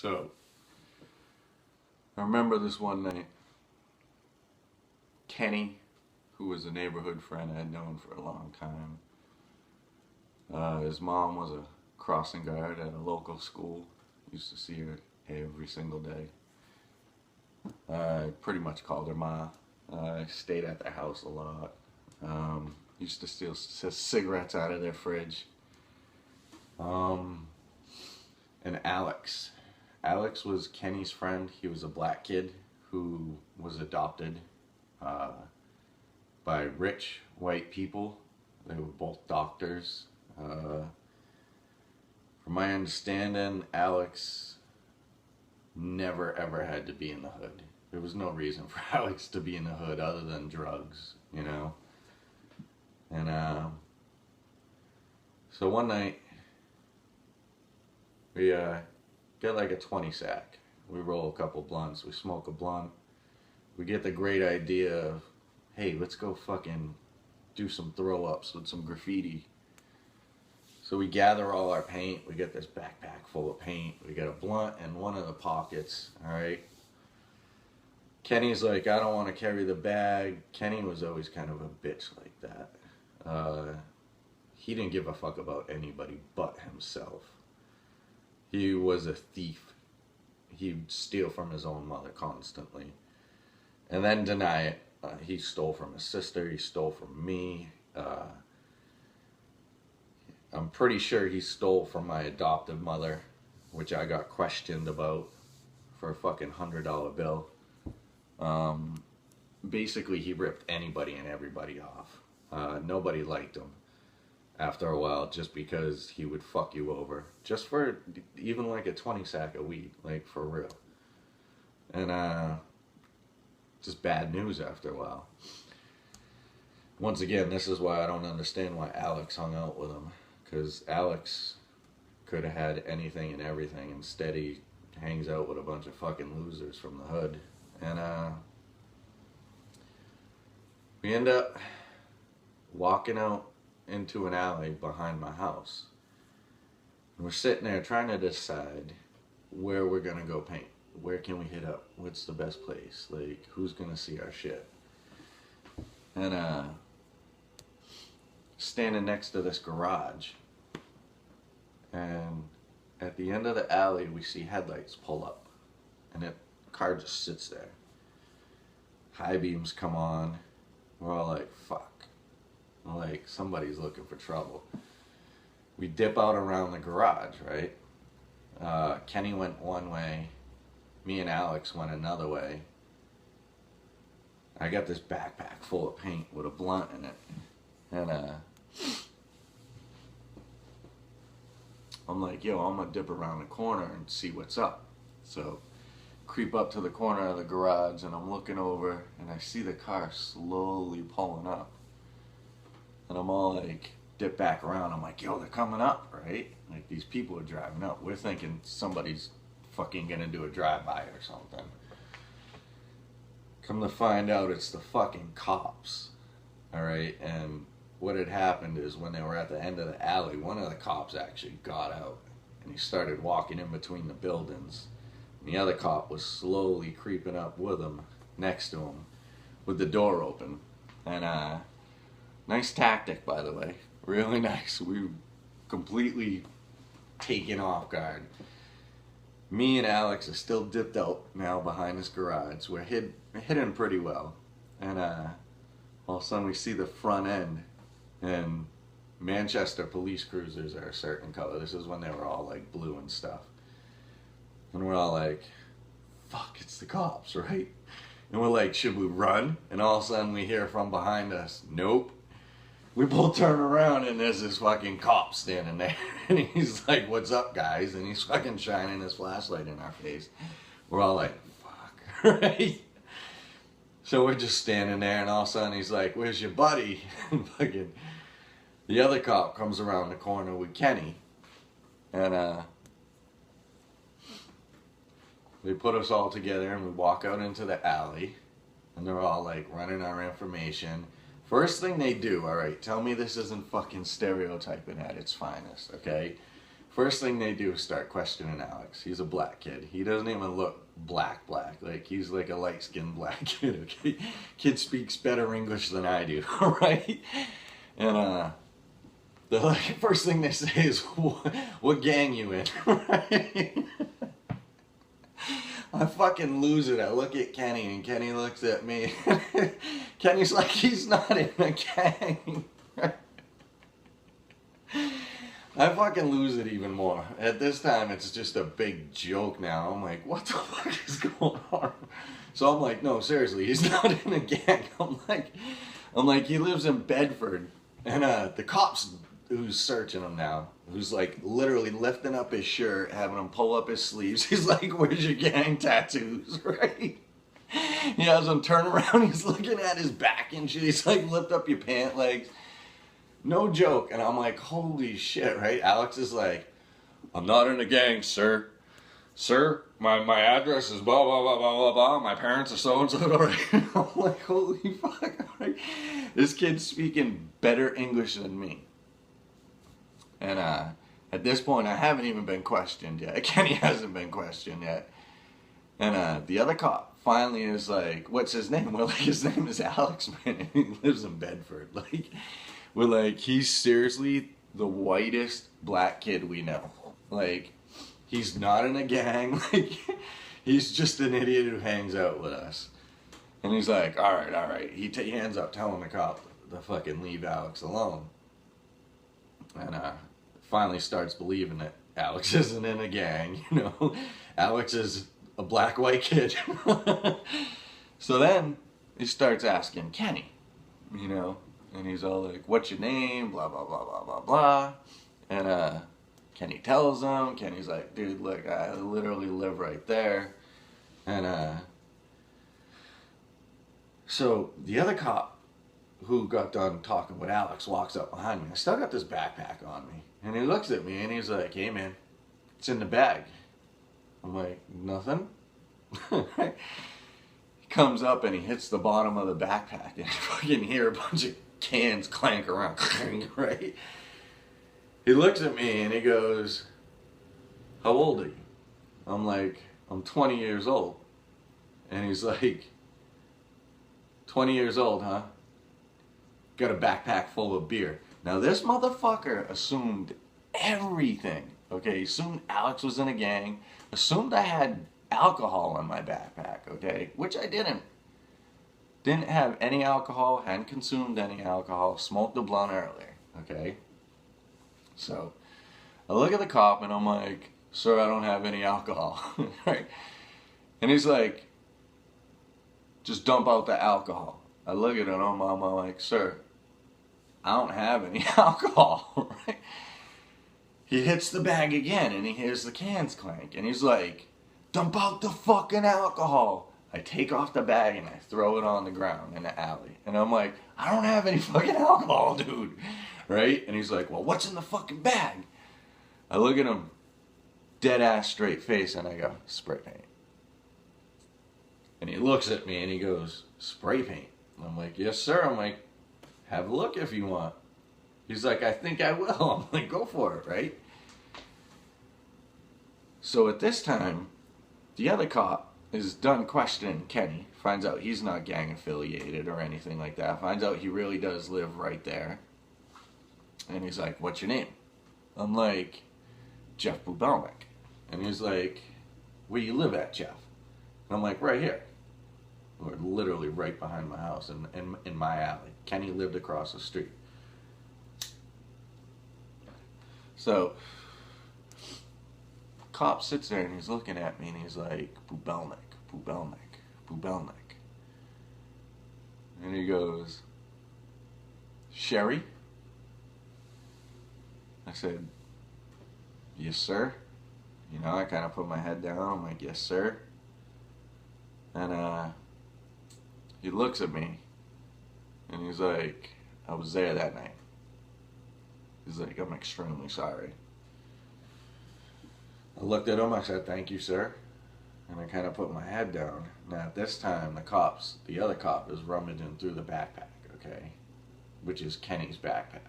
So, I remember this one night, Kenny, who was a neighborhood friend I had known for a long time, his mom was a crossing guard at a local school. Used to see her every single day. I pretty much called her Ma. I stayed at their house a lot. Used to steal cigarettes out of their fridge. And Alex. Alex was Kenny's friend. He was a black kid who was adopted by rich white people. They were both doctors. From my understanding, Alex never ever had to be in the hood. There was no reason for Alex to be in the hood other than drugs, you know. And so one night we get like a 20 sack. We roll a couple blunts, we smoke a blunt. We get the great idea of, hey, let's go fucking do some throw ups with some graffiti. So we gather all our paint. We get this backpack full of paint. We get a blunt in one of the pockets, all right? Kenny's like, I don't want to carry the bag. Kenny was always kind of a bitch like that. He didn't give a fuck about anybody but himself. He was a thief. He'd steal from his own mother constantly. And then deny it. He stole from his sister. He stole from me. I'm pretty sure he stole from my adoptive mother, which I got questioned about for a fucking $100 bill. Basically, he ripped anybody and everybody off. Nobody liked him after a while just because he would fuck you over. Just for even like a 20 sack of weed, like for real. And just bad news after a while. Once again, this is why I don't understand why Alex hung out with him. Because Alex could have had anything and everything. Instead, he hangs out with a bunch of fucking losers from the hood. And we end up walking out into an alley behind my house. And we're sitting there trying to decide where we're going to go paint. Where can we hit up? What's the best place? Like, who's going to see our shit? And standing next to this garage. And at the end of the alley, we see headlights pull up. And the car just sits there. High beams come on. We're all like, fuck. We're like, somebody's looking for trouble. We dip out around the garage, right? Kenny went one way. Me and Alex went another way. I got this backpack full of paint with a blunt in it. And I'm like, yo, I'm gonna dip around the corner and see what's up. So creep up to the corner of the garage and I'm looking over and I see the car slowly pulling up. And I'm all like, dip back around. I'm like, yo, they're coming up, right? Like, these people are driving up. We're thinking somebody's fucking gonna do a drive-by or something. Come to find out, it's the fucking cops. All right, and what had happened is when they were at the end of the alley, one of the cops actually got out and he started walking in between the buildings. And the other cop was slowly creeping up with him, next to him, with the door open. And nice tactic, by the way. Really nice. We were completely taken off guard. Me and Alex are still dipped out now behind this garage. We're hidden pretty well. And all of a sudden we see the front end. And Manchester police cruisers are a certain color. This is when they were all like blue and stuff. And we're all like, fuck, it's the cops, right? And we're like, should we run? And all of a sudden we hear from behind us, nope. We both turn around and there's this fucking cop standing there. And he's like, what's up, guys? And he's fucking shining his flashlight in our face. We're all like, fuck, right? So we're just standing there and all of a sudden he's like, where's your buddy? And fucking the other cop comes around the corner with Kenny. And they put us all together and we walk out into the alley. And they're all like running our information. First thing they do, all right, tell me this isn't fucking stereotyping at its finest, okay? First thing they do is start questioning Alex. He's a black kid. He doesn't even look black. Like, he's like a light-skinned black kid, okay? Kid speaks better English than I do, right? And, the first thing they say is, what gang you in, right? I fucking lose it. I look at Kenny, and Kenny looks at me. Kenny's like, he's not in a gang. I fucking lose it even more. At this time, it's just a big joke now. I'm like, what the fuck is going on? So I'm like, no, seriously, he's not in a gang. I'm like, he lives in Bedford. And the cops who's searching him now, who's like literally lifting up his shirt, having him pull up his sleeves. He's like, where's your gang tattoos, right? He has him turn around. He's looking at his back and shit. He's like, lift up your pant legs. No joke. And I'm like, holy shit, right? Alex is like, I'm not in a gang, sir. Sir, my address is blah, blah, blah, blah, blah, blah. My parents are so-and-so. Right? I'm like, holy fuck, right? This kid's speaking better English than me. And at this point, I haven't even been questioned yet. Kenny hasn't been questioned yet. And the other cop finally is like, what's his name? We're like, his name is Alex, man. He lives in Bedford. Like, we're like, he's seriously the whitest black kid we know. Like, he's not in a gang. Like, he's just an idiot who hangs out with us. And he's like, all right. He hands up telling the cop to fucking leave Alex alone. And finally starts believing that Alex isn't in a gang, you know. Alex is a black-white kid. So then he starts asking Kenny, you know. And he's all like, what's your name? Blah, blah, blah, blah, blah, blah. And Kenny tells him. Kenny's like, dude, look, I literally live right there. And so the other cop who got done talking with Alex walks up behind me. I still got this backpack on me. And he looks at me and he's like, hey, man, it's in the bag. I'm like, nothing? He comes up and he hits the bottom of the backpack and you fucking hear a bunch of cans clank around, right? He looks at me and he goes, how old are you? I'm like, I'm 20 years old. And he's like, 20 years old, huh? Got a backpack full of beer. Now this motherfucker assumed everything, okay? He assumed Alex was in a gang, assumed I had alcohol in my backpack, okay? Which I didn't. Didn't have any alcohol, hadn't consumed any alcohol, smoked a blunt earlier, okay? So, I look at the cop and I'm like, sir, I don't have any alcohol, right? And he's like, just dump out the alcohol. I look at him and I'm like, sir, I don't have any alcohol, right? He hits the bag again and he hears the cans clank and he's like, dump out the fucking alcohol. I take off the bag and I throw it on the ground in the alley. And I'm like, I don't have any fucking alcohol, dude. Right? And he's like, well, what's in the fucking bag? I look at him, dead ass straight face, and I go, spray paint. And he looks at me and he goes, spray paint? And I'm like, yes, sir. I'm like, have a look if you want. He's like, I think I will. I'm like, go for it, right? So at this time, the other cop is done questioning Kenny, finds out he's not gang affiliated or anything like that, finds out he really does live right there. And he's like, what's your name? I'm like, Jeff Bubelnik. And he's like, where you live at, Jeff? And I'm like, right here. We're literally right behind my house in my alley. Kenny lived across the street. So, cop sits there and he's looking at me and he's like, Bubelnik, Bubelnik, Bubelnik. And he goes, Sherry? I said, yes, sir. You know, I kind of put my head down. I'm like, yes, sir. And he looks at me and he's like, I was there that night. He's like, I'm extremely sorry. I looked at him, I said, thank you, sir. And I kind of put my head down. Now at this time, the other cop is rummaging through the backpack, okay? Which is Kenny's backpack.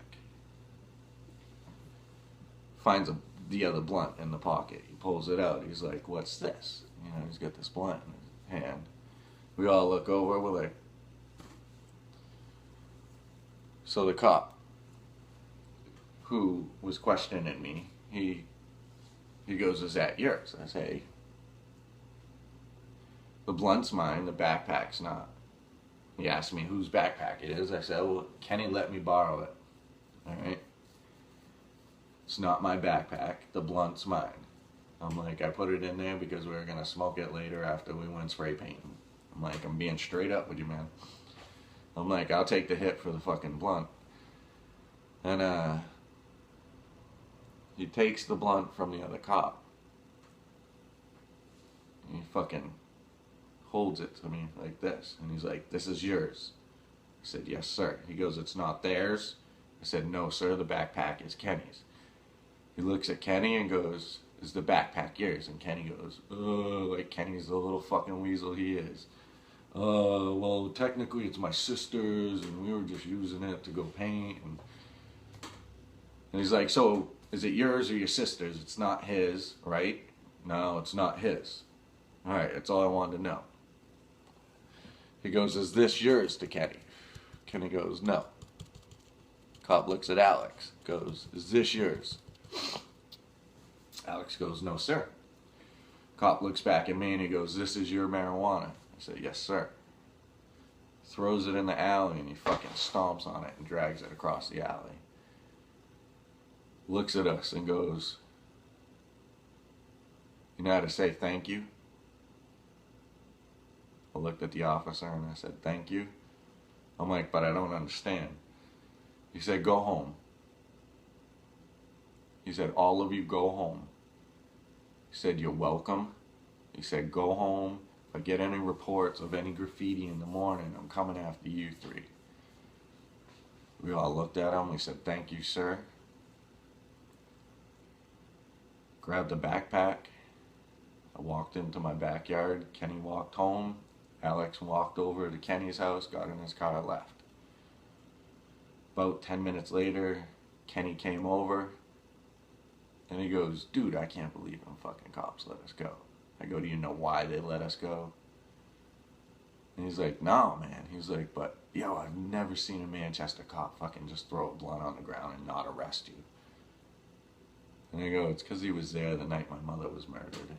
Finds a the other blunt in the pocket. He pulls it out. He's like, what's this? You know, he's got this blunt in his hand. We all look over. We're like, so the cop who was questioning me, he goes, is that yours? I say, the blunt's mine, the backpack's not. He asked me whose backpack it is. I said, well, Kenny let me borrow it. Alright? It's not my backpack. The blunt's mine. I'm like, I put it in there because we were going to smoke it later after we went spray painting. I'm like, I'm being straight up with you, man. I'm like, I'll take the hit for the fucking blunt. And, he takes the blunt from the other cop. And he fucking holds it to me like this. And he's like, this is yours. I said, yes, sir. He goes, it's not theirs. I said, no, sir, the backpack is Kenny's. He looks at Kenny and goes, is the backpack yours? And Kenny goes, oh, like Kenny's the little fucking weasel he is. Well, technically it's my sister's, and we were just using it to go paint. And he's like, so is it yours or your sister's? It's not his, right? No, it's not his. All right, that's all I wanted to know. He goes, is this yours, to Kenny? Kenny goes, no. Cop looks at Alex, goes, is this yours? Alex goes, no, sir. Cop looks back at me and he goes, this is your marijuana? I said, yes, sir. Throws it in the alley and he fucking stomps on it and drags it across the alley. Looks at us and goes, you know how to say thank you? I looked at the officer and I said, thank you. I'm like, but I don't understand. He said, go home. He said, all of you go home. He said, you're welcome. He said, go home. If I get any reports of any graffiti in the morning, I'm coming after you three. We all looked at him. We said, thank you, sir. Grabbed the backpack. I walked into my backyard. Kenny walked home. Alex walked over to Kenny's house, got in his car, left. About 10 minutes later, Kenny came over, and he goes, dude, I can't believe them fucking cops let us go. I go, do you know why they let us go? And he's like, no, man. He's like, but, yo, I've never seen a Manchester cop fucking just throw a blunt on the ground and not arrest you. And I go, it's because he was there the night my mother was murdered.